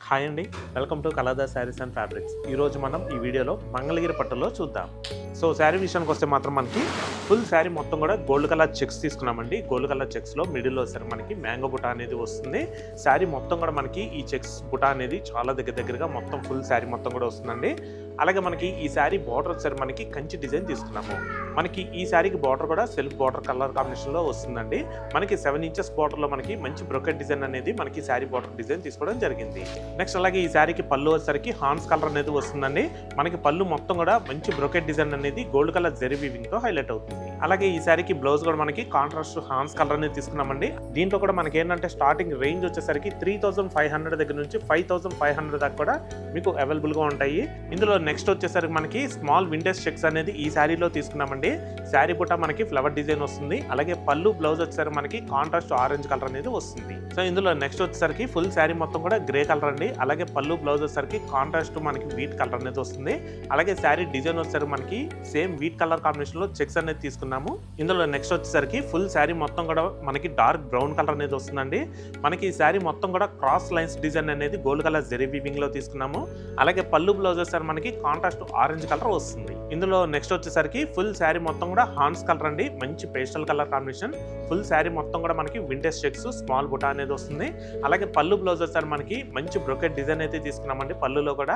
Hi అండి, welcome to Kaladas saris and fabrics. ఈరోజు మనం ఈ వీడియోలో మంగళగిరి పట్టులో చూద్దాం. సో శారీ విషయానికి వస్తే మాత్రం మనకి ఫుల్ శారీ మొత్తం కూడా గోల్డ్ కలర్ చెక్స్ తీసుకున్నామండి. గోల్డ్ కలర్ చెక్స్లో మిడిల్లో సరే మనకి మ్యాంగో బుటా అనేది వస్తుంది. శారీ మొత్తం కూడా మనకి ఈ చెక్స్ బుటా అనేది చాలా దగ్గరగా మొత్తం ఫుల్ శారీ మొత్తం కూడా వస్తుందండి. అలాగే మనకి ఈ శారీ బార్డర్ వచ్చేసరి మనకి కంచి డిజైన్ తీసుకున్నాము. మనకి ఈ శారీకి బార్డర్ కూడా సెల్ఫ్ బార్డర్ కలర్ కాంబినేషన్లో వస్తుందండి. మనకి 7 ఇంచెస్ బార్డర్లో మనకి మంచి బ్రొకెట్ డిజైన్ అనేది మనకి శారీ బార్డర్ డిజైన్ తీసుకోవడం జరిగింది. నెక్స్ట్ అలాగే ఈ శారీకి పళ్ళు వచ్చేసరికి హాన్స్ కలర్ అనేది వస్తుందండి. మనకి పళ్ళు మొత్తం కూడా మంచి బ్రొకెట్ డిజైన్ అనేది గోల్డ్ కలర్ జరీ వీవింగ్ తో హైలైట్ అవుతుంది. అలాగే ఈ శారీకి బ్లౌజ్ కూడా మనకి కాంట్రాస్ట్ హాన్స్ కలర్ అనేది తీసుకున్నామండి. దీంట్లో కూడా మనకి ఏంటంటే స్టార్టింగ్ రేంజ్ వచ్చేసరికి 3500 దగ్గర నుంచి 5500 దాకా కూడా మీకు అవైలబుల్ గా ఉంటాయి. ఇందులో నెక్స్ట్ వచ్చేసరికి మనకి స్మాల్ వింటేజ్ చెక్స్ అనేది ఈ శారీలో తీసుకున్నామండి. శారీ బుట్ట మనకి ఫ్లవర్ డిజైన్ వస్తుంది. అలాగే పళ్ళు బ్లౌజ్ వచ్చేసరికి మనకి కాంట్రాస్ట్ ఆరెంజ్ కలర్ అనేది వస్తుంది. సో ఇందులో నెక్స్ట్ వచ్చేసరికి ఫుల్ శారీ మొత్తం కూడా గ్రే కలర్ అండి. అలాగే పళ్ళు బ్లౌజ్ వచ్చేసరికి కాంట్రాస్ట్ మనకి వీట్ కలర్ అనేది వస్తుంది. అలాగే శారీ డిజైన్ వచ్చేసరికి మనకి సేమ్ వీట్ కలర్ కాంబినేషన్ లో చెక్స్ అనేది తీసుకున్నాము. ఇందులో నెక్స్ట్ వచ్చేసరికి ఫుల్ శారీ మొత్తం కూడా మనకి డార్క్ బ్రౌన్ కలర్ అనేది వస్తుందండి. మనకి ఈ శారీ మొత్తం కూడా క్రాస్ లైన్స్ డిజైన్ అనేది గోల్డ్ కలర్ జరీ వీవింగ్ లో తీసుకున్నాము. అలాగే పళ్ళు బ్లౌజ్ వచ్చేసరికి మనకి కాంట్రాస్ట్ ఆరెంజ్ కలర్ వస్తుంది. ఇందులో నెక్స్ట్ వచ్చేసరికి ఫుల్ శారీ మొత్తం కూడా హాన్స్ కలర్ అండి. మంచి pastel colour combination. Full sari మొత్తం కూడా మనకి వింటేజ్ చెక్స్ స్మాల్ బుటా అనేది వస్తుంది. అలాగే పళ్ళు బ్లౌజ్ వచ్చేసరికి మనకి మంచి బ్రొకెట్ డిజైన్ అయితే తీసుకున్నామండి. పళ్ళులో కూడా